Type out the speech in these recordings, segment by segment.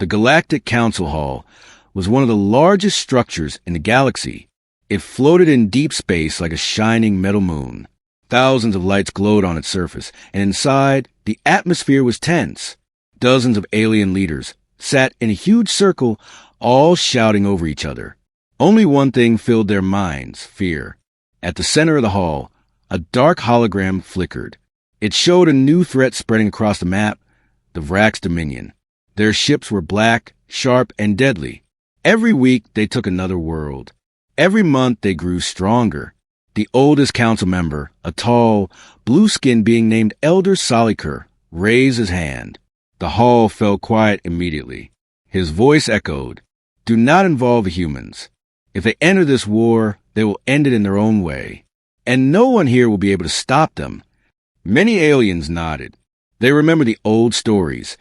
The Galactic Council Hall was one of the largest structures in the galaxy. It floated in deep space like a shining metal moon. Thousands of lights glowed on its surface, and inside, the atmosphere was tense. Dozens of alien leaders sat in a huge circle, all shouting over each other. Only one thing filled their minds: fear. At the center of the hall, a dark hologram flickered. It showed a new threat spreading across the map: the Vrax Dominion. Their ships were black, sharp, and deadly. Every week, they took another world. Every month, they grew stronger. The oldest council member, a tall, blue-skinned being named Elder Salikar, raised his hand. The hall fell quiet immediately. His voice echoed, "Do not involve the humans. If they enter this war, they will end it in their own way. And no one here will be able to stop them." Many aliens nodded. They remembered the old stories.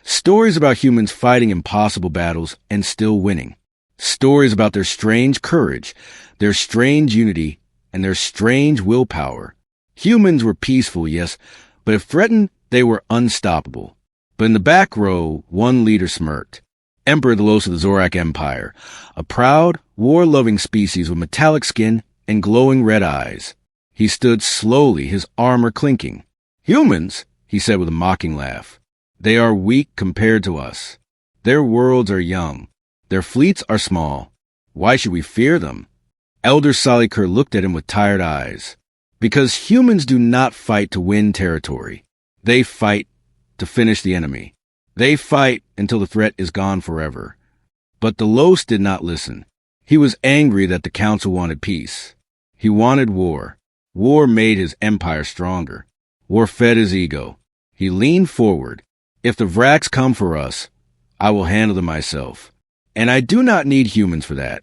Stories about humans fighting impossible battles and still winning. Stories about their strange courage, their strange unity, and their strange willpower. Humans were peaceful, yes, but if threatened, they were unstoppable. But in the back row, one leader smirked. Emperor Delos of the Zorak Empire, a proud, war-loving species with metallic skin and glowing red eyes. He stood slowly, his armor clinking. "Humans," he said with a mocking laugh. "They are weak compared to us. Their worlds are young. Their fleets are small. Why should we fear them?" Elder Salikar looked at him with tired eyes. "Because humans do not fight to win territory. They fight to finish the enemy. They fight until the threat is gone forever." But Delos did not listen. He was angry that the council wanted peace. He wanted war. War made his empire stronger. War fed his ego. He leaned forward. "If the Vrax come for us, I will handle them myself. And I do not need humans for that."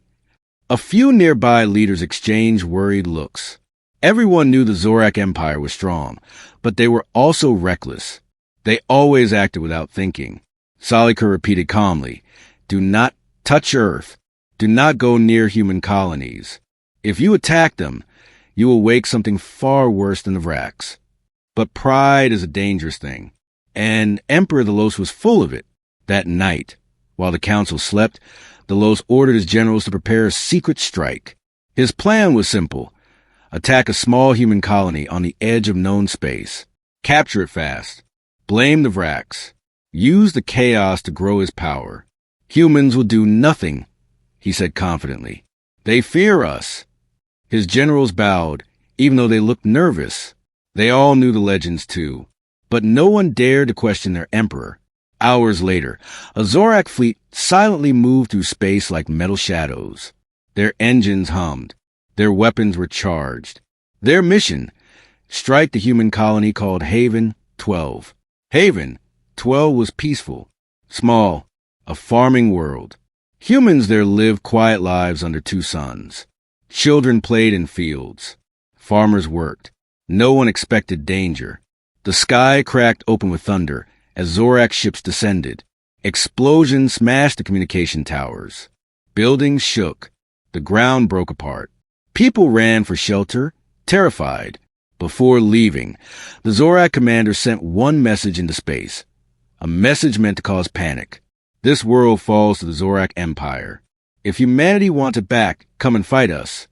A few nearby leaders exchanged worried looks. Everyone knew the Zorak Empire was strong, but they were also reckless. They always acted without thinking. Salikar repeated calmly, "Do not touch Earth. Do not go near human colonies. If you attack them, you will wake something far worse than the Vrax." But pride is a dangerous thing, and Emperor Delos was full of it. That night, while the council slept, Delos ordered his generals to prepare a secret strike. His plan was simple: attack a small human colony on the edge of known space, capture it fast, blame the Vrax, use the chaos to grow his power. "Humans will do nothing," he said confidently. "They fear us." His generals bowed, even though they looked nervous. They all knew the legends too, but no one dared to question their emperor. Hours later, a Zorak fleet silently moved through space like metal shadows. Their engines hummed. Their weapons were charged. Their mission: strike the human colony called Haven 12. Haven 12 was peaceful, small, a farming world. Humans there lived quiet lives under two suns. Children played in fields. Farmers worked. No one expected danger. The sky cracked open with thunder as Zorak ships descended. Explosions smashed the communication towers. Buildings shook. The ground broke apart. People ran for shelter, terrified. Before leaving, the Zorak commander sent one message into space. A message meant to cause panic. "This world falls to the Zorak Empire. If humanity wants it back, come and fight us."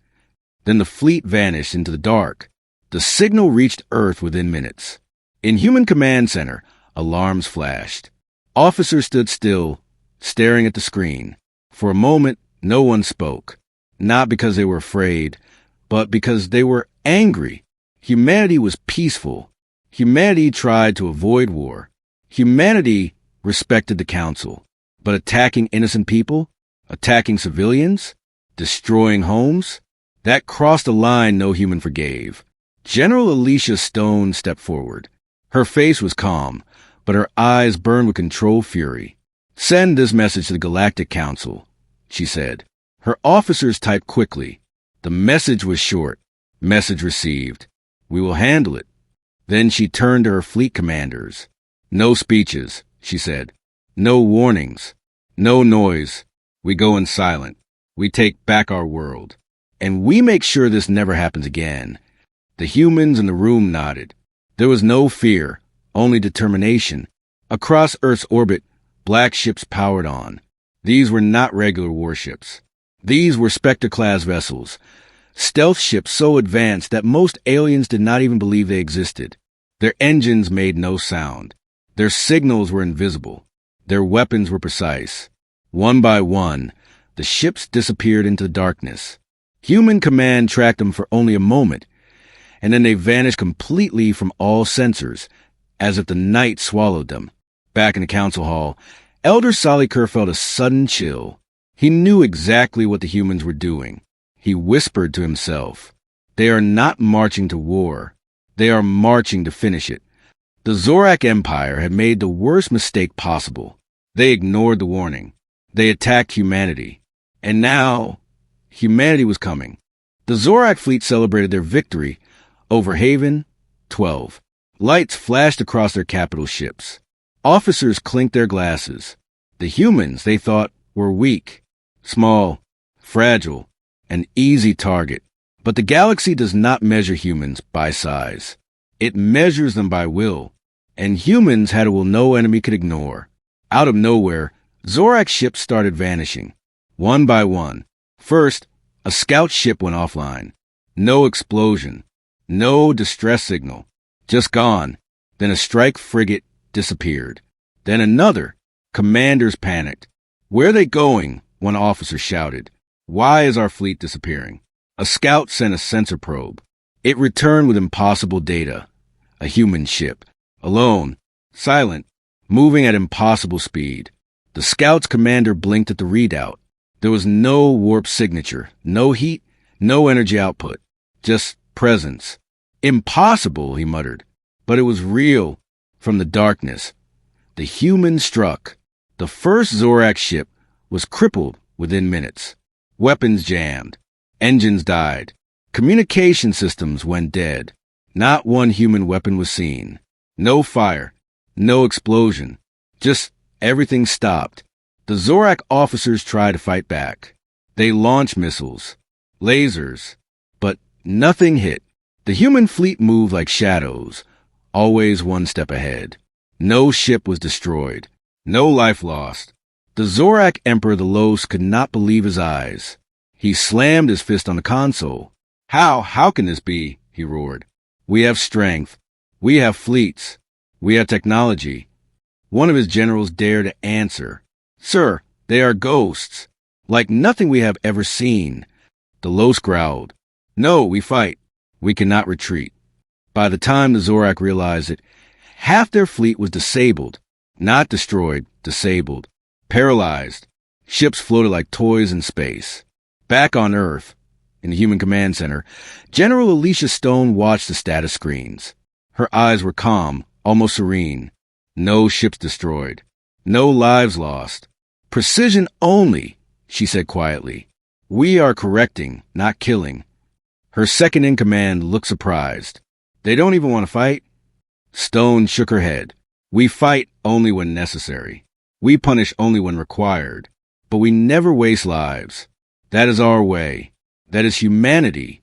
Then the fleet vanished into the dark. The signal reached Earth within minutes. In Human Command Center, alarms flashed. Officers stood still, staring at the screen. For a moment, no one spoke. Not because they were afraid, but because they were angry. Humanity was peaceful. Humanity tried to avoid war. Humanity respected the council. But attacking innocent people, attacking civilians, destroying homes, that crossed a line no human forgave. General Alicia Stone stepped forward. Her face was calm, but her eyes burned with controlled fury. "Send this message to the Galactic Council," she said. Her officers typed quickly. The message was short. "Message received. We will handle it." Then she turned to her fleet commanders. "No speeches," she said. "No warnings. No noise. We go in silent. We take back our world. And we make sure this never happens again." The humans in the room nodded. There was no fear, only determination. Across Earth's orbit, Black ships powered on. These were not regular warships. These were Spectre-class vessels, stealth ships so advanced that most aliens did not even believe they existed. Their engines made no sound. Their signals were invisible. Their weapons were precise. One by one, the ships disappeared into the darkness. Human command tracked them for only a moment, and then they vanished completely from all sensors, as if the night swallowed them. Back in the council hall, Elder Soliker felt a sudden chill. He knew exactly what the humans were doing. He whispered to himself, "They are not marching to war. They are marching to finish it." The Zorak Empire had made the worst mistake possible. They ignored the warning. They attacked humanity. And now, humanity was coming. The Zorak fleet celebrated their victory over Haven 12. Lights flashed across their capital ships. Officers clinked their glasses. The humans, they thought, were weak, small, fragile, an easy target. But the galaxy does not measure humans by size. It measures them by will. And humans had a will no enemy could ignore. Out of nowhere, Zorak ships started vanishing, one by one. First, a scout ship went offline. No explosion. No distress signal. Just gone. Then a strike frigate disappeared. Then another. Commanders panicked. "Where are they going?" one officer shouted. "Why is our fleet disappearing?" A scout sent a sensor probe. It returned with impossible data. A human ship. Alone. Silent. Moving at impossible speed. The scout's commander blinked at the readout. There was no warp signature, no heat, no energy output. Just presence. "Impossible," he muttered. But it was real. From the darkness, the human struck. The first Zorak ship was crippled within minutes. Weapons jammed. Engines died. Communication systems went dead. Not one human weapon was seen. No fire. No explosion. Just everything stopped. The Zorak officers tried to fight back. They launched missiles, lasers, but nothing hit. The human fleet moved like shadows, always one step ahead. No ship was destroyed. No life lost. The Zorak Emperor the Los could not believe his eyes. He slammed his fist on the console. How can this be?" he roared. "We have strength. We have fleets. We have technology." One of his generals dared to answer. "Sir, they are ghosts. Like nothing we have ever seen." The Los growled. "No, we fight. We cannot retreat." By the time the Zorak realized it, half their fleet was disabled. Not destroyed, disabled. Paralyzed. Ships floated like toys in space. Back on Earth, in the Human Command Center, General Alicia Stone watched the status screens. Her eyes were calm, almost serene. No ships destroyed. No lives lost. "Precision only," she said quietly. "We are correcting, not killing." Her second-in-command looked surprised. "They don't even want to fight?" Stone shook her head. "We fight only when necessary. We punish only when required. But we never waste lives. That is our way. That is humanity."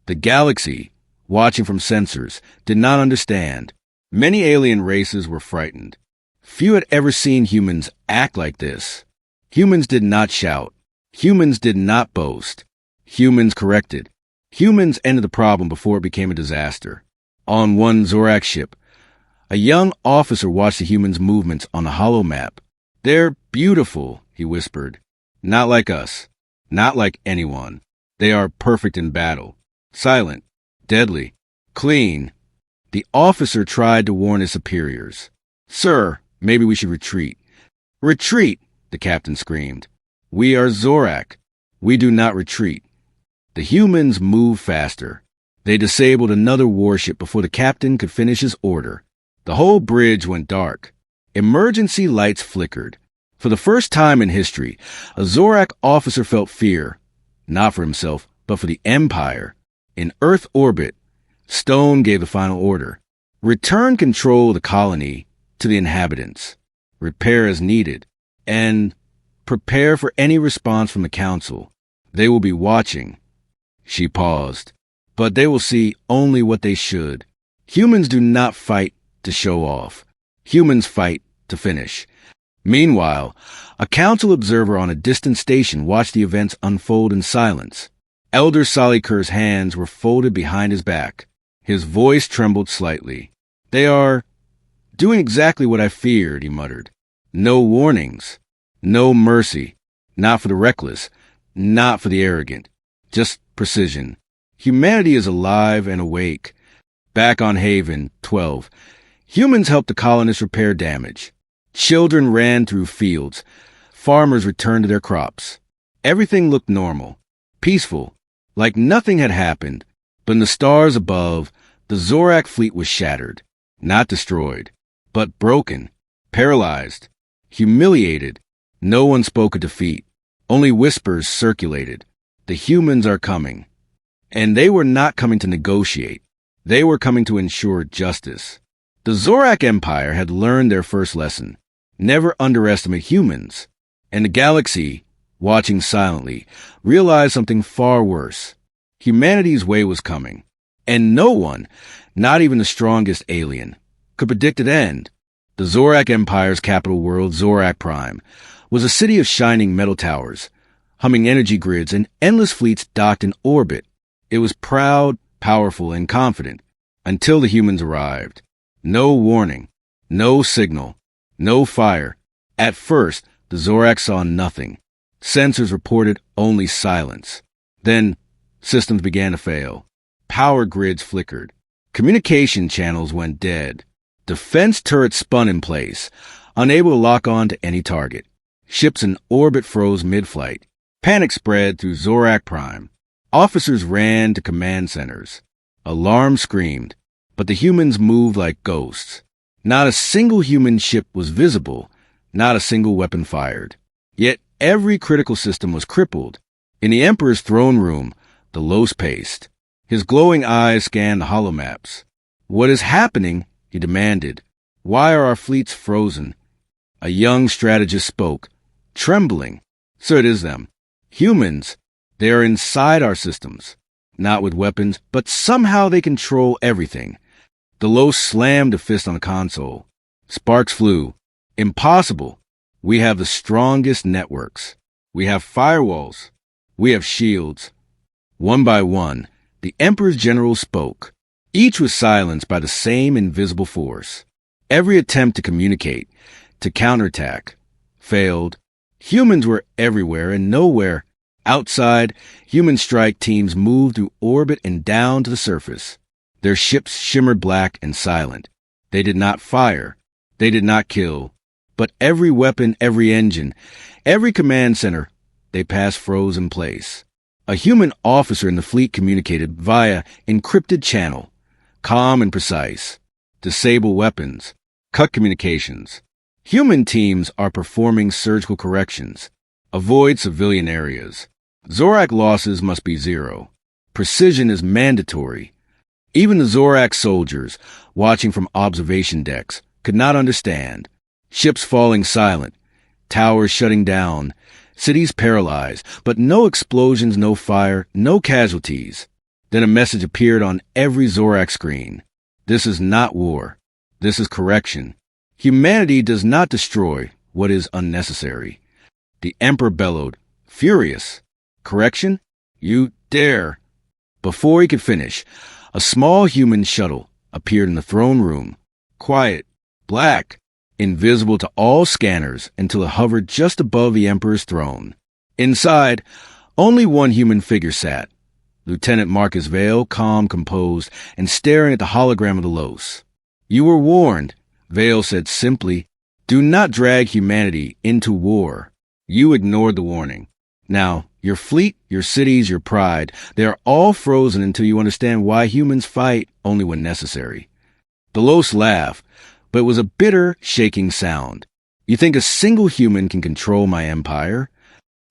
The galaxy, watching from sensors, did not understand. Many alien races were frightened. Few had ever seen humans act like this. Humans did not shout. Humans did not boast. Humans corrected. Humans ended the problem before it became a disaster. On one Zorak ship, a young officer watched the humans' movements on the holomap. "They're beautiful," he whispered. "Not like us. Not like anyone. They are perfect in battle. Silent. Deadly. Clean." The officer tried to warn his superiors. "Sir, maybe we should retreat." "Retreat!" the captain screamed. "We are Zorak. We do not retreat." The humans moved faster. They disabled another warship before the captain could finish his order. The whole bridge went dark. Emergency lights flickered. For the first time in history, a Zorak officer felt fear, not for himself, but for the Empire. In Earth orbit, Stone gave the final order. "Return control of the colony to the inhabitants. Repair as needed. And prepare for any response from the Council. They will be watching." She paused. "But they will see only what they should. Humans do not fight to show off. Humans fight to finish." Meanwhile, a council observer on a distant station watched the events unfold in silence. Elder Solikur's hands were folded behind his back. His voice trembled slightly. "They are doing exactly what I feared," he muttered. "No warnings. No mercy. Not for the reckless. Not for the arrogant. Just precision. Humanity is alive and awake." Back on Haven 12, humans helped the colonists repair damage. Children ran through fields. Farmers returned to their crops. Everything looked normal, peaceful, like nothing had happened. But in the stars above, the Zorak fleet was shattered, not destroyed, but broken, paralyzed, humiliated. No one spoke of defeat. Only whispers circulated. The humans are coming. And they were not coming to negotiate. They were coming to ensure justice. The Zorak Empire had learned their first lesson. Never underestimate humans. And the galaxy, watching silently, realized something far worse. Humanity's way was coming. And no one, not even the strongest alien, could predict its end. The Zorak Empire's capital world, Zorak Prime, was a city of shining metal towers, humming energy grids, and endless fleets docked in orbit. It was proud, powerful, and confident, until the humans arrived. No warning, no signal, no fire. At first, the Zorak saw nothing. Sensors reported only silence. Then, systems began to fail. Power grids flickered. Communication channels went dead. Defense turrets spun in place, unable to lock on to any target. Ships in orbit froze mid-flight. Panic spread through Zorak Prime. Officers ran to command centers. Alarms screamed, but the humans moved like ghosts. Not a single human ship was visible, not a single weapon fired. Yet every critical system was crippled. In the Emperor's throne room, the Los paced. His glowing eyes scanned the holomaps. "What is happening?" he demanded. "Why are our fleets frozen?" A young strategist spoke, trembling. "So it is them. Humans. They are inside our systems. Not with weapons, but somehow they control everything." The Los slammed a fist on the console. Sparks flew. "Impossible. We have the strongest networks. We have firewalls. We have shields." One by one, the Emperor's generals spoke. Each was silenced by the same invisible force. Every attempt to communicate, to counterattack, failed. Humans were everywhere and nowhere. Outside, human strike teams moved through orbit and down to the surface. Their ships shimmered black and silent. They did not fire. They did not kill. But every weapon, every engine, every command center, they passed froze in place. A human officer in the fleet communicated via encrypted channel, calm and precise. Disable weapons. Cut communications. Human teams are performing surgical corrections. Avoid civilian areas. Zorak losses must be zero. Precision is mandatory. Even the Zorak soldiers, watching from observation decks, could not understand. Ships falling silent, towers shutting down, cities paralyzed, but no explosions, no fire, no casualties. Then a message appeared on every Zorak screen. "This is not war. This is correction. Humanity does not destroy what is unnecessary." The Emperor bellowed, furious. "Correction? You dare!" Before he could finish, a small human shuttle appeared in the throne room. Quiet, black, invisible to all scanners until it hovered just above the Emperor's throne. Inside, only one human figure sat. Lieutenant Marcus Vale, calm, composed, and staring at the hologram of the Los. "You were warned," Vale said simply. "Do not drag humanity into war." You ignored the warning. Now, your fleet, your cities, your pride, they are all frozen until you understand why humans fight only when necessary. The Los laughed, but it was a bitter, shaking sound. "You think a single human can control my empire?"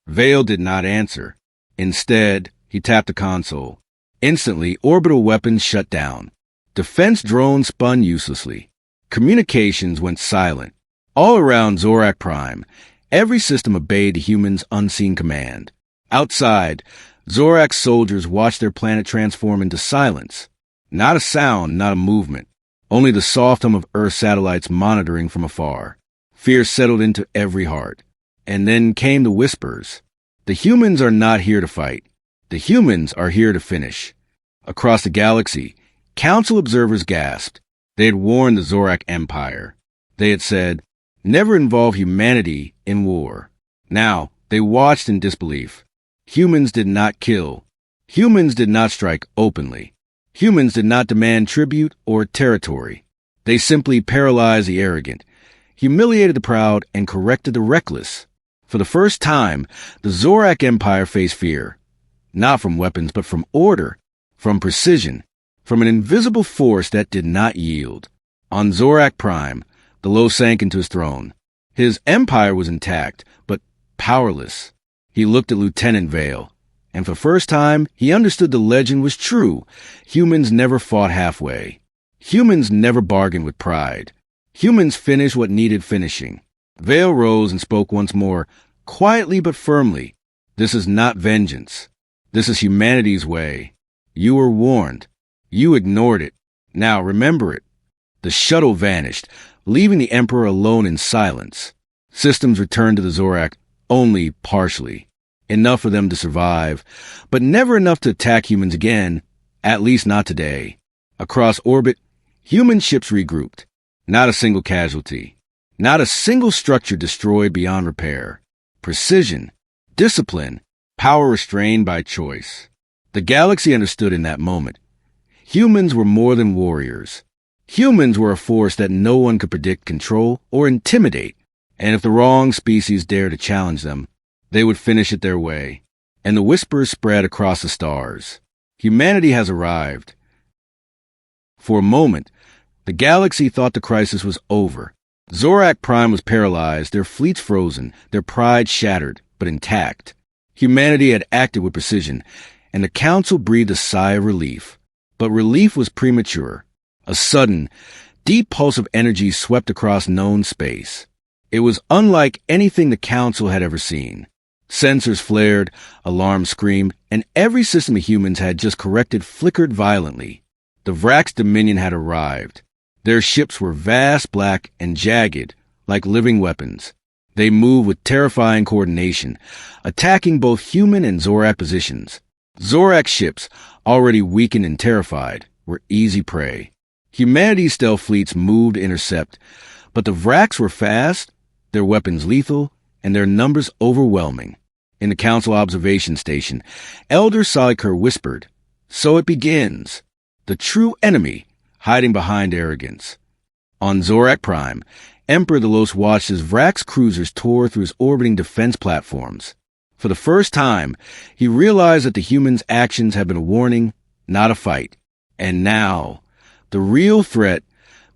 Vale did not answer. Instead, he tapped the console. Instantly, orbital weapons shut down. Defense drones spun uselessly. Communications went silent. All around Zorak Prime, every system obeyed the humans' unseen command. Outside, Zorak soldiers watched their planet transform into silence. Not a sound, not a movement. Only the soft hum of Earth satellites monitoring from afar. Fear settled into every heart. And then came the whispers. The humans are not here to fight. The humans are here to finish. Across the galaxy, Council observers gasped. They had warned the Zorak Empire. They had said, never involve humanity in war. Now, they watched in disbelief. Humans did not kill. Humans did not strike openly. Humans did not demand tribute or territory. They simply paralyzed the arrogant, humiliated the proud, and corrected the reckless. For the first time, the Zorak Empire faced fear. Not from weapons, but from order, from precision, from an invisible force that did not yield. On Zorak Prime, the Low sank into his throne. His empire was intact, but powerless. He looked at Lieutenant Vale, and for the first time, he understood the legend was true. Humans never fought halfway. Humans never bargained with pride. Humans finished what needed finishing. Vale rose and spoke once more, quietly but firmly. This is not vengeance. This is humanity's way. You were warned. You ignored it. Now remember it. The shuttle vanished, leaving the Emperor alone in silence. Systems returned to the Zorak only partially. Enough for them to survive, but never enough to attack humans again, at least not today. Across orbit, human ships regrouped. Not a single casualty. Not a single structure destroyed beyond repair. Precision, discipline, power restrained by choice. The galaxy understood in that moment. Humans were more than warriors. Humans were a force that no one could predict, control, or intimidate. And if the wrong species dared to challenge them, they would finish it their way. And the whispers spread across the stars. Humanity has arrived. For a moment, the galaxy thought the crisis was over. Zorak Prime was paralyzed, their fleets frozen, their pride shattered, but intact. Humanity had acted with precision, and the Council breathed a sigh of relief. But relief was premature. A sudden, deep pulse of energy swept across known space. It was unlike anything the Council had ever seen. Sensors flared, alarms screamed, and every system the humans had just corrected flickered violently. The Vrax Dominion had arrived. Their ships were vast, black, and jagged, like living weapons. They moved with terrifying coordination, attacking both human and Zorak positions. Zorak ships, already weakened and terrified, were easy prey. Humanity's stealth fleets moved to intercept, but the Vrax were fast, their weapons lethal, and their numbers overwhelming. In the Council observation station, Elder Soliker whispered, "So it begins. The true enemy, hiding behind arrogance." On Zorak Prime, Emperor Delos watched as Vrax cruisers tore through his orbiting defense platforms. For the first time, he realized that the humans' actions had been a warning, not a fight. And now, the real threat,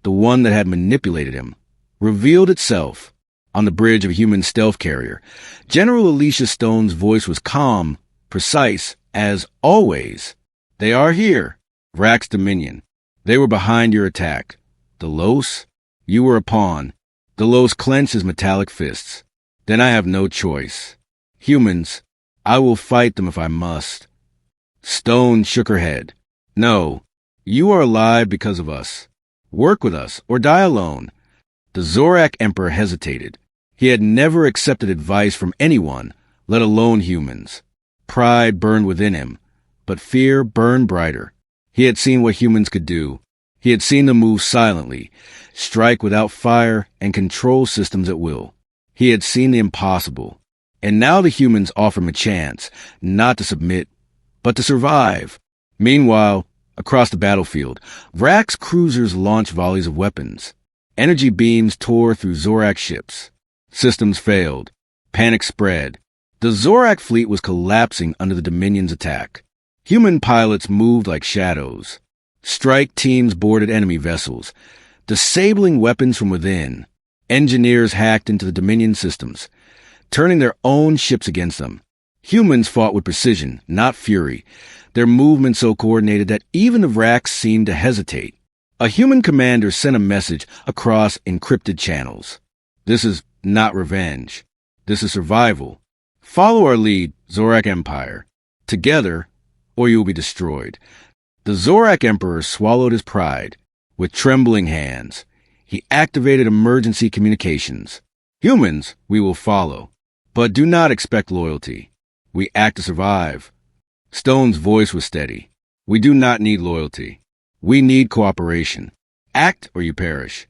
the one that had manipulated him, revealed itself. On the bridge of a human stealth carrier, General Alicia Stone's voice was calm, precise, as always. "They are here, Vrax Dominion. They were behind your attack. Delos, you were a pawn." Delos clenched his metallic fists. "Then I have no choice. Humans, I will fight them if I must." Stone shook her head. "No, you are alive because of us. Work with us or die alone." The Zorak Emperor hesitated. He had never accepted advice from anyone, let alone humans. Pride burned within him, but fear burned brighter. He had seen what humans could do. He had seen them move silently, strike without fire, and control systems at will. He had seen the impossible. And now the humans offered him a chance, not to submit, but to survive. Meanwhile, across the battlefield, Vrax cruisers launched volleys of weapons. Energy beams tore through Zorak ships. Systems failed. Panic spread. The Zorak fleet was collapsing under the Dominion's attack. Human pilots moved like shadows. Strike teams boarded enemy vessels, disabling weapons from within. Engineers hacked into the Dominion systems, turning their own ships against them. Humans fought with precision, not fury, their movements so coordinated that even the Vrax seemed to hesitate. A human commander sent a message across encrypted channels. "This is not revenge. This is survival. Follow our lead, Zorak Empire. Together, or you will be destroyed." The Zorak Emperor swallowed his pride. With trembling hands, he activated emergency communications. Humans, we will follow. But do not expect loyalty. We act to survive. Stone's voice was steady. We do not need loyalty. We need cooperation. Act or you perish.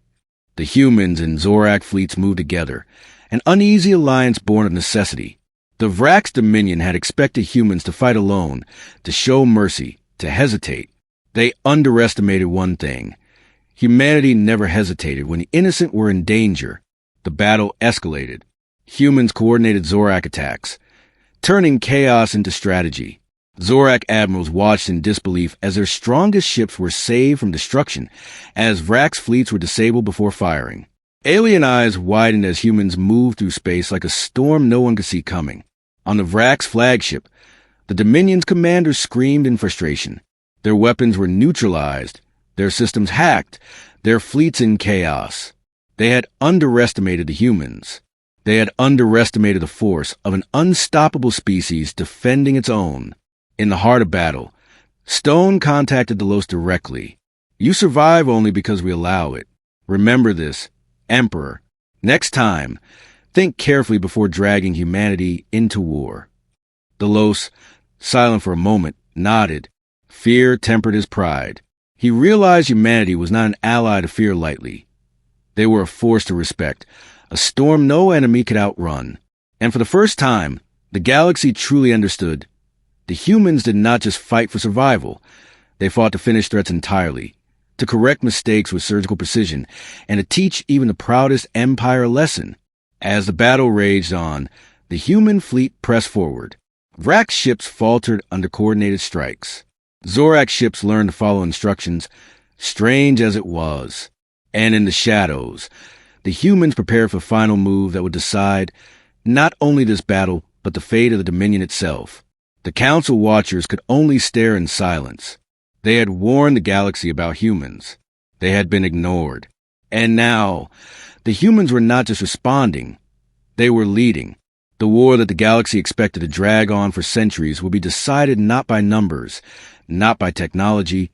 The humans and Zorak fleets moved together, an uneasy alliance born of necessity. The Vrax Dominion had expected humans to fight alone, to show mercy, to hesitate. They underestimated one thing. Humanity never hesitated when the innocent were in danger. The battle escalated. Humans coordinated Zorak attacks, turning chaos into strategy. Zorak admirals watched in disbelief as their strongest ships were saved from destruction, as Vrax fleets were disabled before firing. Alien eyes widened as humans moved through space like a storm no one could see coming. On the Vrax flagship, the Dominion's commanders screamed in frustration. Their weapons were neutralized, their systems hacked, their fleets in chaos. They had underestimated the humans. They had underestimated the force of an unstoppable species defending its own. In the heart of battle, Stone contacted Delos directly. You survive only because we allow it. Remember this, Emperor. Next time, think carefully before dragging humanity into war. Delos, silent for a moment, nodded. Fear tempered his pride. He realized humanity was not an ally to fear lightly. They were a force to respect, a storm no enemy could outrun. And for the first time, the galaxy truly understood. The humans did not just fight for survival. They fought to finish threats entirely, to correct mistakes with surgical precision, and to teach even the proudest empire a lesson. As the battle raged on, the human fleet pressed forward. Vrax ships faltered under coordinated strikes. Zorak ships learned to follow instructions, strange as it was. And in the shadows, the humans prepared for the final move that would decide not only this battle, but the fate of the Dominion itself. The Council Watchers could only stare in silence. They had warned the galaxy about humans. They had been ignored. And now, the humans were not just responding, they were leading. The war that the galaxy expected to drag on for centuries would be decided not by numbers, not by technology,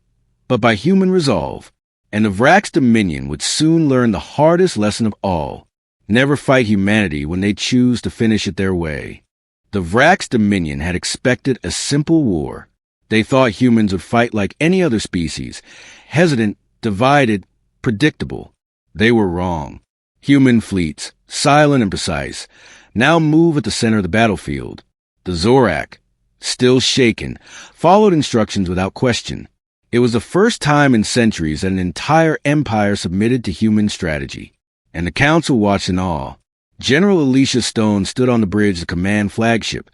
but by human resolve. And the Vrax Dominion would soon learn the hardest lesson of all. Never fight humanity when they choose to finish it their way. The Vrax Dominion had expected a simple war. They thought humans would fight like any other species, hesitant, divided, predictable. They were wrong. Human fleets, silent and precise, now move at the center of the battlefield. The Zorak, still shaken, followed instructions without question. It was the first time in centuries that an entire empire submitted to human strategy. And the Council watched in awe. General Alicia Stone stood on the bridge to command flagship,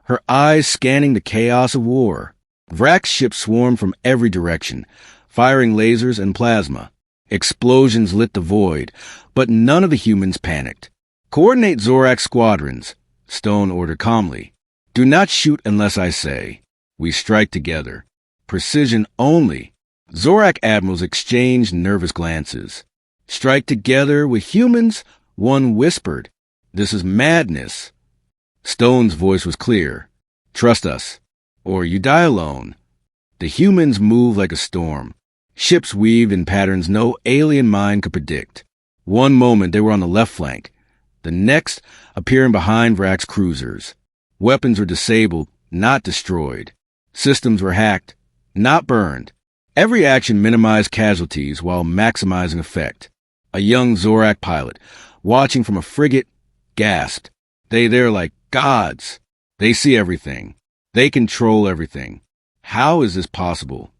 her eyes scanning the chaos of war. Vrax ships swarmed from every direction, firing lasers and plasma. Explosions lit the void, but none of the humans panicked. Coordinate Zorak squadrons, Stone ordered calmly. Do not shoot unless I say. We strike together. Precision only. Zorak admirals exchanged nervous glances. Strike together with humans? One whispered, "This is madness." Stone's voice was clear. "Trust us, or you die alone." The humans moved like a storm. Ships weaved in patterns no alien mind could predict. One moment they were on the left flank, the next appearing behind Vrax cruisers. Weapons were disabled, not destroyed. Systems were hacked, not burned. Every action minimized casualties while maximizing effect. A young Zorak pilot, watching from a frigate, gasped. They're like gods. They see everything. They control everything. How is this possible?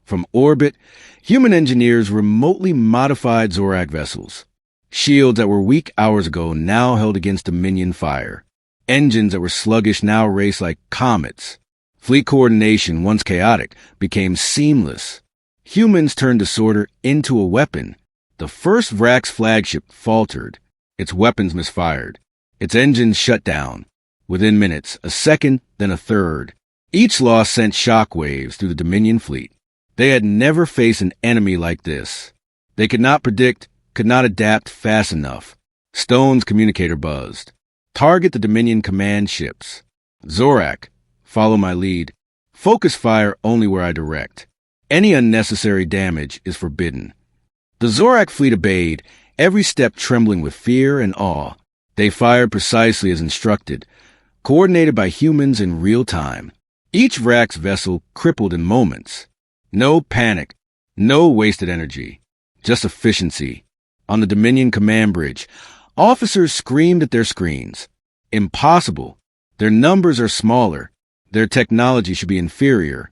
From orbit, human engineers remotely modified Zorak vessels. Shields that were weak hours ago now held against Dominion fire. Engines that were sluggish now raced like comets. Fleet coordination, once chaotic, became seamless. Humans turned disorder into a weapon. The first Vrax flagship faltered. Its weapons misfired. Its engines shut down. Within minutes, a second, then a third. Each loss sent shockwaves through the Dominion fleet. They had never faced an enemy like this. They could not predict, could not adapt fast enough. Stone's communicator buzzed. Target the Dominion command ships. Zorak, follow my lead. Focus fire only where I direct. Any unnecessary damage is forbidden. The Zorak fleet obeyed, every step trembling with fear and awe. They fired precisely as instructed, coordinated by humans in real time. Each Vrax vessel crippled in moments. No panic, no wasted energy, just efficiency. On the Dominion command bridge, officers screamed at their screens. Impossible. Their numbers are smaller. Their technology should be inferior.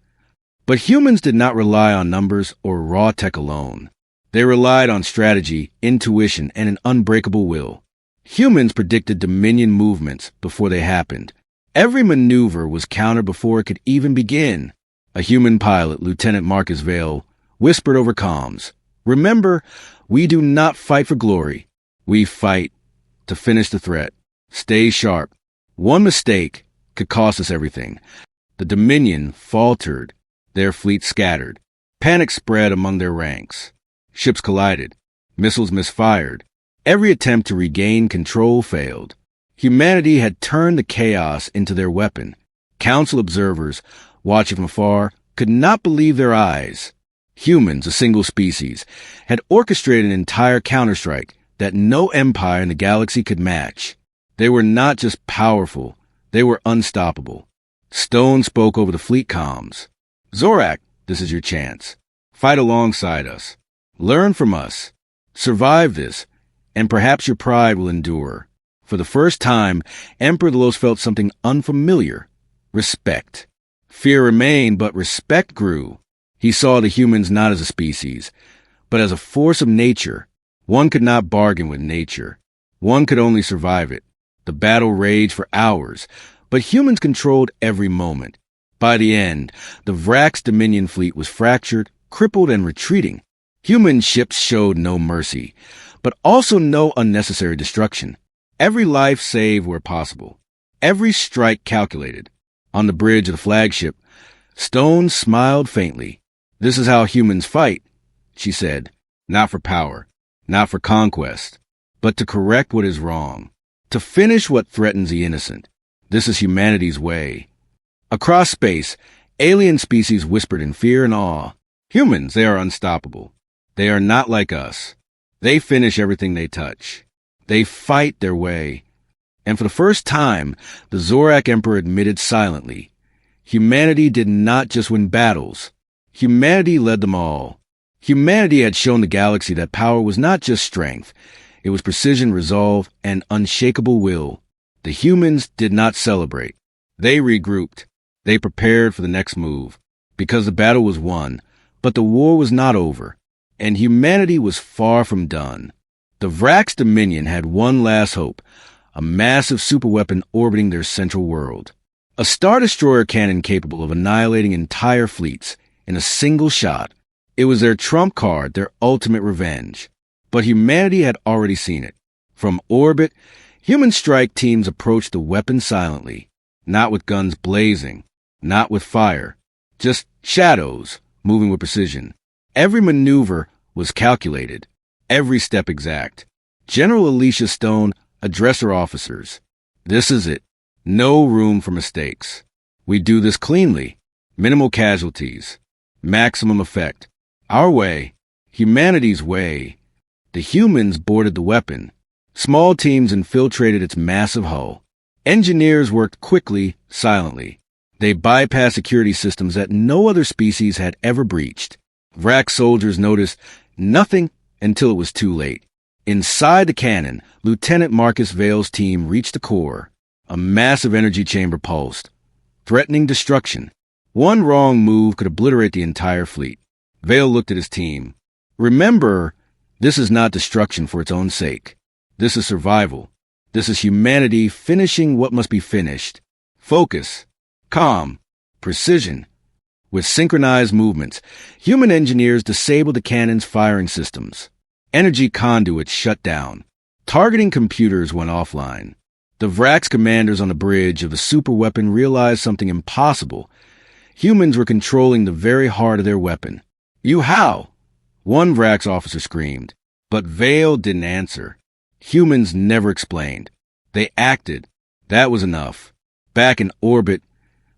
But humans did not rely on numbers or raw tech alone. They relied on strategy, intuition, and an unbreakable will. Humans predicted Dominion movements before they happened. Every maneuver was countered before it could even begin. A human pilot, Lieutenant Marcus Vale, whispered over comms, "Remember, we do not fight for glory. We fight to finish the threat. Stay sharp. One mistake could cost us everything." The Dominion faltered. Their fleet scattered. Panic spread among their ranks. Ships collided. Missiles misfired. Every attempt to regain control failed. Humanity had turned the chaos into their weapon. Council observers, watching from afar, could not believe their eyes. Humans, a single species, had orchestrated an entire counterstrike that no empire in the galaxy could match. They were not just powerful, they were unstoppable. Stone spoke over the fleet comms. "Zorak, this is your chance. Fight alongside us. Learn from us. Survive this, and perhaps your pride will endure." For the first time, Emperor Delos felt something unfamiliar. Respect. Fear remained, but respect grew. He saw the humans not as a species, but as a force of nature. One could not bargain with nature. One could only survive it. The battle raged for hours, but humans controlled every moment. By the end, the Vrax Dominion fleet was fractured, crippled, and retreating. Human ships showed no mercy, but also no unnecessary destruction. Every life saved where possible. Every strike calculated. On the bridge of the flagship, Stone smiled faintly. "This is how humans fight," she said. "Not for power, not for conquest, but to correct what is wrong, to finish what threatens the innocent. This is humanity's way." Across space, alien species whispered in fear and awe. "Humans, they are unstoppable. They are not like us. They finish everything they touch. They fight their way." And for the first time, the Zorak Emperor admitted silently, humanity did not just win battles. Humanity led them all. Humanity had shown the galaxy that power was not just strength. It was precision, resolve, and unshakable will. The humans did not celebrate. They regrouped. They prepared for the next move. Because the battle was won, but the war was not over. And humanity was far from done. The Vrax Dominion had one last hope, a massive superweapon orbiting their central world. A Star Destroyer cannon capable of annihilating entire fleets in a single shot. It was their trump card, their ultimate revenge. But humanity had already seen it. From orbit, human strike teams approached the weapon silently, not with guns blazing, not with fire, just shadows moving with precision. Every maneuver was calculated, every step exact. General Alicia Stone addressed her officers. "This is it. No room for mistakes. We do this cleanly. Minimal casualties. Maximum effect. Our way. Humanity's way." The humans boarded the weapon. Small teams infiltrated its massive hull. Engineers worked quickly, silently. They bypassed security systems that no other species had ever breached. Vrax soldiers noticed nothing until it was too late. Inside the cannon, Lieutenant Marcus Vale's team reached the core. A massive energy chamber pulsed, threatening destruction. One wrong move could obliterate the entire fleet. Vale looked at his team. "Remember, this is not destruction for its own sake. This is survival. This is humanity finishing what must be finished. Focus, calm, precision." With synchronized movements, human engineers disabled the cannon's firing systems. Energy conduits shut down. Targeting computers went offline. The Vrax commanders on the bridge of the superweapon realized something impossible. Humans were controlling the very heart of their weapon. "You how?" One Vrax officer screamed. But Vale didn't answer. Humans never explained. They acted. That was enough. Back in orbit,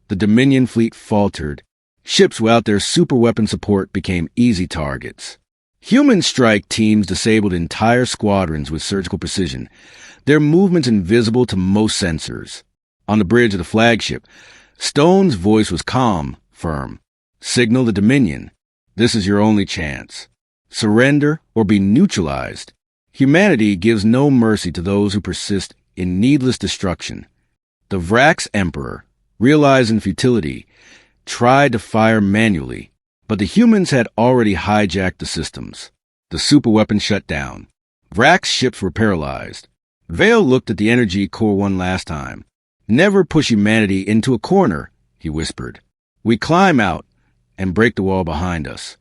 the Dominion fleet faltered. Ships without their superweapon support became easy targets. Human strike teams disabled entire squadrons with surgical precision. their movements invisible to most sensors. On the bridge of the flagship, Stone's voice was calm, firm. Signal the Dominion. This is your only chance. Surrender or be neutralized. Humanity gives no mercy to those who persist in needless destruction. The Vrax Emperor, realizing futility, tried to fire manually, but the humans had already hijacked the systems. The superweapon shut down. Vrax ships were paralyzed. Vale looked at the energy core one last time. Never push humanity into a corner, he whispered. We climb out and break the wall behind us.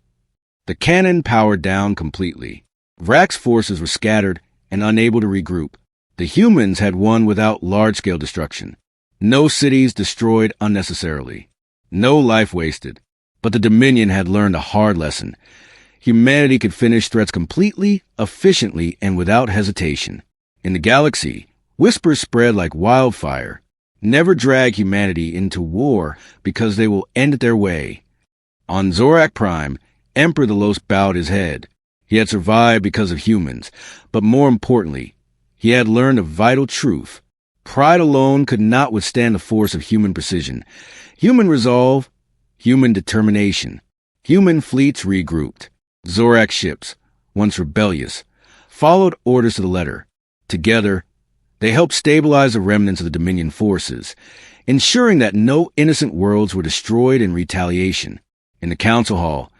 The cannon powered down completely. Vrax forces were scattered and unable to regroup. The humans had won without large-scale destruction. No cities destroyed unnecessarily. No life wasted. But the Dominion had learned a hard lesson. Humanity could finish threats completely, efficiently, and without hesitation. In the galaxy, whispers spread like wildfire. Never drag humanity into war because they will end it their way. On Zorak Prime, Emperor Delos bowed his head. He had survived because of humans, but more importantly, he had learned a vital truth. Pride alone could not withstand the force of human precision, human resolve, human determination. Human fleets regrouped. Zorak ships, once rebellious, followed orders to the letter. Together, they helped stabilize the remnants of the Dominion forces, ensuring that no innocent worlds were destroyed in retaliation. In the council hall,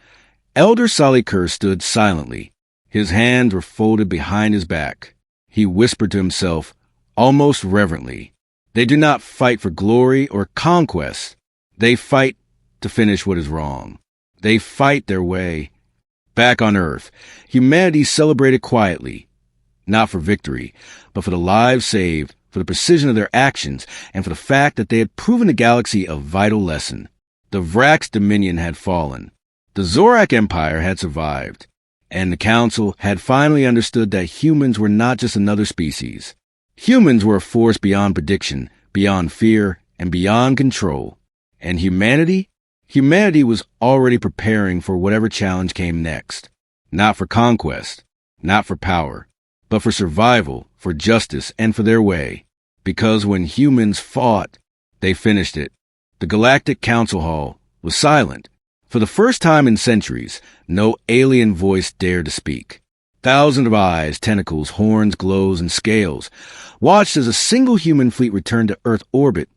Elder Salikur stood silently. His hands were folded behind his back. He whispered to himself, almost reverently, "They do not fight for glory or conquest. They fight to finish what is wrong. They fight their way." Back on Earth, humanity celebrated quietly, not for victory, but for the lives saved, for the precision of their actions, and for the fact that they had proven the galaxy a vital lesson. The Vrax Dominion had fallen. The Zorak Empire had survived. And the Council had finally understood that humans were not just another species. Humans were a force beyond prediction, beyond fear, and beyond control. And humanity? Humanity was already preparing for whatever challenge came next. Not for conquest, not for power, but for survival, for justice, and for their way. Because when humans fought, they finished it. The Galactic Council Hall was silent. For the first time in centuries, no alien voice dared to speak. Thousands of eyes, tentacles, horns, glows, and scales watched as a single human fleet returned to Earth orbit,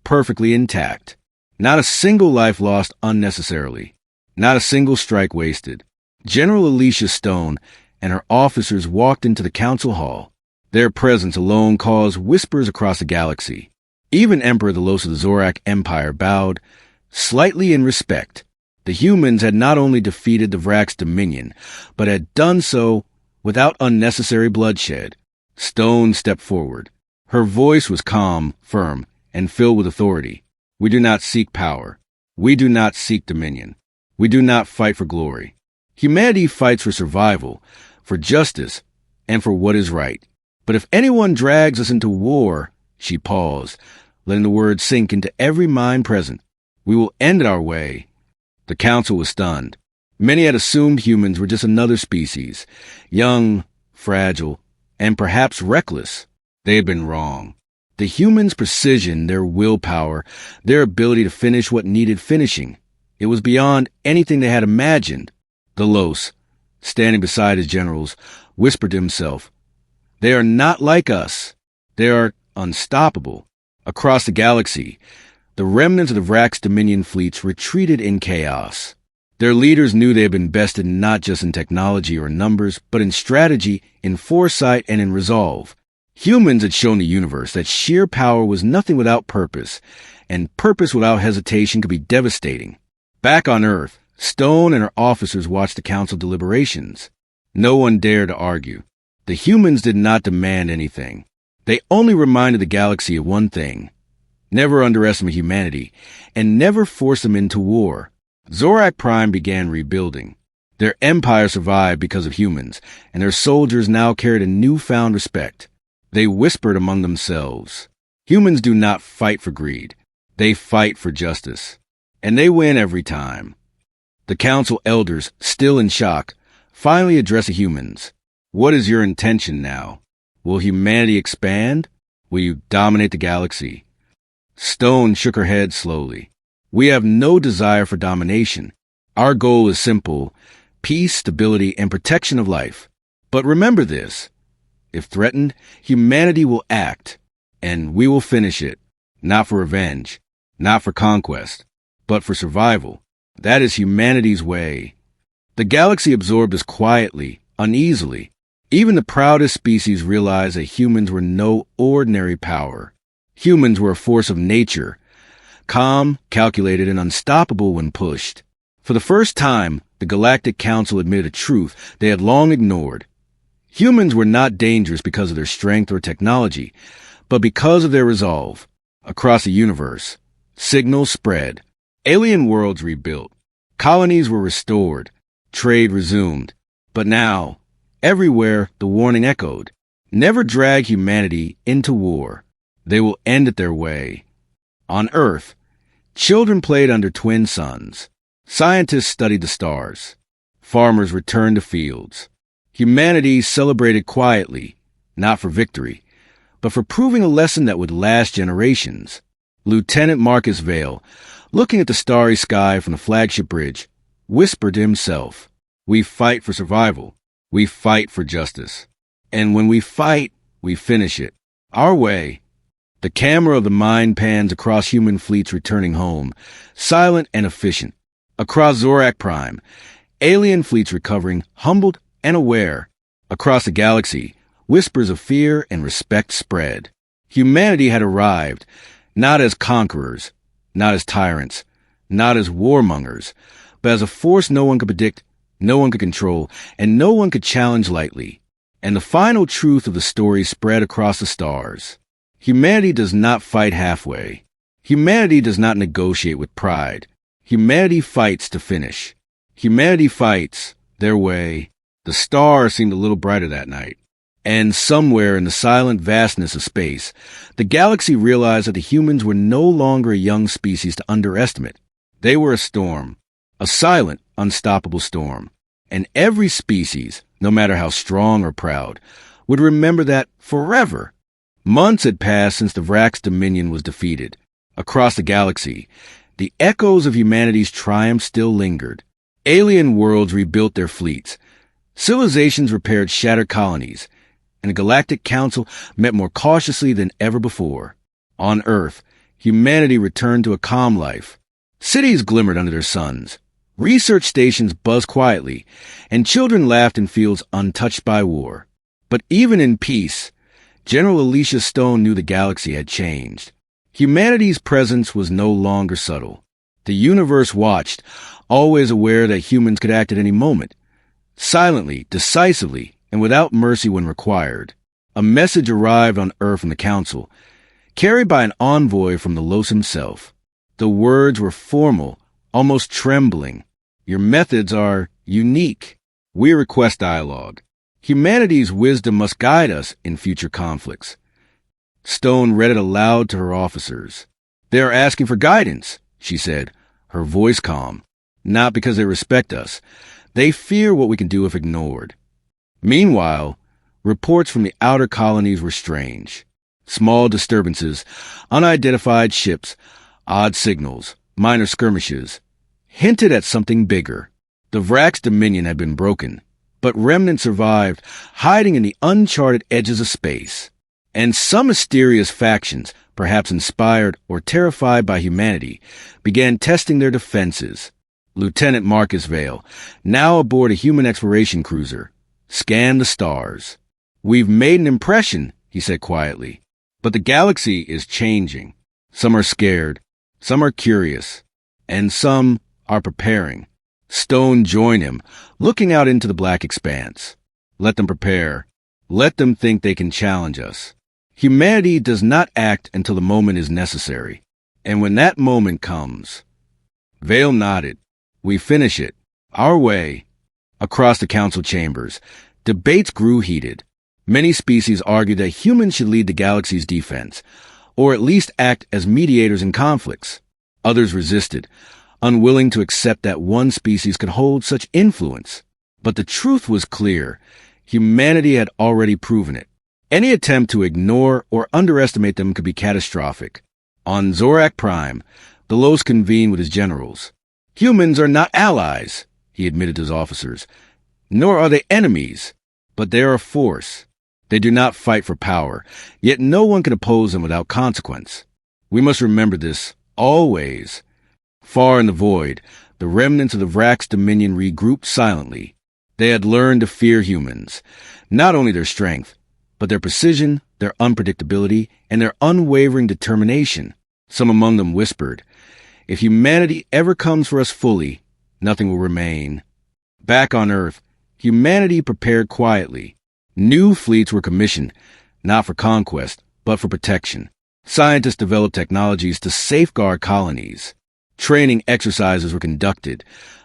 perfectly intact. Not a single life lost unnecessarily. Not a single strike wasted. General Alicia Stone and her officers walked into the council hall. Their presence alone caused whispers across the galaxy. Even Emperor Delos of the Zorak Empire bowed, slightly in respect. The humans had not only defeated the Vrax Dominion, but had done so without unnecessary bloodshed. Stone stepped forward. Her voice was calm, firm, and filled with authority. We do not seek power. We do not seek dominion. We do not fight for glory. Humanity fights for survival, for justice, and for what is right. But if anyone drags us into war, she paused, letting the words sink into every mind present, we will end it our way. The council was stunned. Many had assumed humans were just another species, young, fragile, and perhaps reckless. They had been wrong. The humans' precision, their willpower, their ability to finish what needed finishing, it was beyond anything they had imagined. Delos, standing beside his generals, whispered to himself, "They are not like us. They are unstoppable." Across the galaxy, the remnants of the Vrax Dominion fleets retreated in chaos. Their leaders knew they had been bested not just in technology or numbers, but in strategy, in foresight, and in resolve. Humans had shown the universe that sheer power was nothing without purpose, and purpose without hesitation could be devastating. Back on Earth, Stone and her officers watched the council deliberations. No one dared to argue. The humans did not demand anything. They only reminded the galaxy of one thing: never underestimate humanity, and never force them into war. Zorak Prime began rebuilding. Their empire survived because of humans, and their soldiers now carried a newfound respect. They whispered among themselves, "Humans do not fight for greed. They fight for justice." And they win every time. The council elders, still in shock, finally addressed the humans. "What is your intention now? Will humanity expand? Will you dominate the galaxy? Stone shook her head slowly. We have no desire for domination. Our goal is simple: peace, stability, and protection of life. But remember this: if threatened, humanity will act, and we will finish it. Not for revenge, not for conquest, but for survival. That is humanity's way. The galaxy absorbed us quietly, uneasily. Even the proudest species realized that humans were no ordinary power. Humans were a force of nature, calm, calculated, and unstoppable when pushed. For the first time, the Galactic Council admitted a truth they had long ignored. Humans were not dangerous because of their strength or technology, but because of their resolve. Across the universe, signals spread, alien worlds rebuilt, colonies were restored, trade resumed. But now, everywhere the warning echoed: never drag humanity into war. They will end it their way. On Earth, children played under twin suns. Scientists studied the stars. Farmers returned to fields. Humanity celebrated quietly, not for victory, but for proving a lesson that would last generations. Lieutenant Marcus Vale, looking at the starry sky from the flagship bridge, whispered to himself, "We fight for survival. We fight for justice. And when we fight, we finish it. Our way." The camera of the mind pans across human fleets returning home, silent and efficient. Across Zorak Prime, alien fleets recovering, humbled and aware. Across the galaxy, whispers of fear and respect spread. Humanity had arrived, not as conquerors, not as tyrants, not as warmongers, but as a force no one could predict, no one could control, and no one could challenge lightly. And the final truth of the story spread across the stars. Humanity does not fight halfway. Humanity does not negotiate with pride. Humanity fights to finish. Humanity fights their way. The stars seemed a little brighter that night. And somewhere in the silent vastness of space, the galaxy realized that the humans were no longer a young species to underestimate. They were a storm, a silent, unstoppable storm. And every species, no matter how strong or proud, would remember that forever. Months had passed since the Vrax Dominion was defeated. Across the galaxy, the echoes of humanity's triumph still lingered. Alien worlds rebuilt their fleets. Civilizations repaired shattered colonies, and the Galactic Council met more cautiously than ever before. On Earth, humanity returned to a calm life. Cities glimmered under their suns. Research stations buzzed quietly, and children laughed in fields untouched by war. But even in peace, General Alicia Stone knew the galaxy had changed. Humanity's presence was no longer subtle. The universe watched, always aware that humans could act at any moment. Silently, decisively, and without mercy when required. A message arrived on Earth from the Council, carried by an envoy from the Los himself. The words were formal, almost trembling. "Your methods are unique. We request dialogue. Humanity's wisdom must guide us in future conflicts." Stone read it aloud to her officers. "They are asking for guidance," she said, her voice calm. "Not because they respect us. They fear what we can do if ignored." Meanwhile, reports from the outer colonies were strange. Small disturbances, unidentified ships, odd signals, minor skirmishes, hinted at something bigger. The Vrax Dominion had been broken, but remnants survived, hiding in the uncharted edges of space. And some mysterious factions, perhaps inspired or terrified by humanity, began testing their defenses. Lieutenant Marcus Vale, now aboard a human exploration cruiser, scanned the stars. "We've made an impression," he said quietly. "But the galaxy is changing. Some are scared, some are curious, and some are preparing." Stone joined him, looking out into the black expanse. "Let them prepare. Let them think they can challenge us. Humanity does not act until the moment is necessary. And when that moment comes..." Vale nodded. "We finish it. Our way." Across the council chambers, debates grew heated. Many species argued that humans should lead the galaxy's defense, or at least act as mediators in conflicts. Others resisted, unwilling to accept that one species could hold such influence. But the truth was clear. Humanity had already proven it. Any attempt to ignore or underestimate them could be catastrophic. On Zorak Prime, Delos convened with his generals. Humans are not allies, he admitted to his officers, nor are they enemies, but they are a force. They do not fight for power, yet no one can oppose them without consequence. We must remember this, always. Far in the void, the remnants of the Vrax Dominion regrouped silently. They had learned to fear humans, not only their strength, but their precision, their unpredictability, and their unwavering determination. Some among them whispered, "If humanity ever comes for us fully, nothing will remain." Back on Earth, humanity prepared quietly. New fleets were commissioned, not for conquest, but for protection. Scientists developed technologies to safeguard colonies. Training exercises were conducted,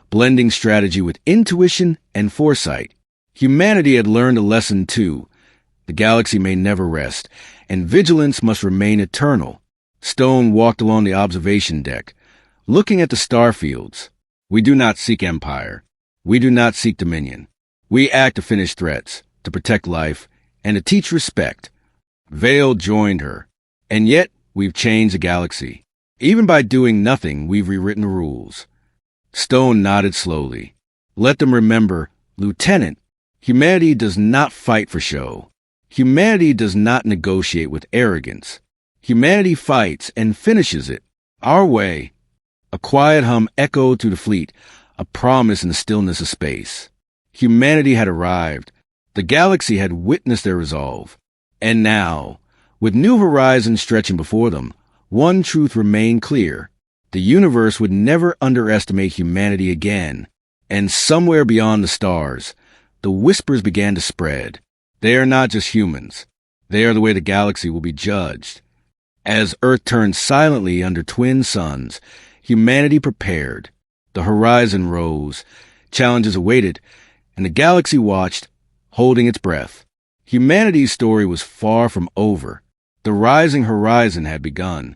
blending strategy with intuition and foresight. Humanity had learned a lesson too. The galaxy may never rest, and vigilance must remain eternal. Stone walked along the observation deck, looking at the star fields. We do not seek empire. We do not seek dominion. We act to finish threats, to protect life, and to teach respect. Vale joined her. And yet, we've changed the galaxy. Even by doing nothing, we've rewritten the rules. Stone nodded slowly. Let them remember, Lieutenant, humanity does not fight for show. Humanity does not negotiate with arrogance. Humanity fights and finishes it our way. A quiet hum echoed through the fleet, a promise in the stillness of space. Humanity had arrived. The galaxy had witnessed their resolve. And now, with new horizons stretching before them, one truth remained clear. The universe would never underestimate humanity again. And somewhere beyond the stars, the whispers began to spread. They are not just humans. They are the way the galaxy will be judged. As Earth turned silently under twin suns, humanity prepared. The horizon rose, challenges awaited, and the galaxy watched, holding its breath. Humanity's story was far from over. The rising horizon had begun.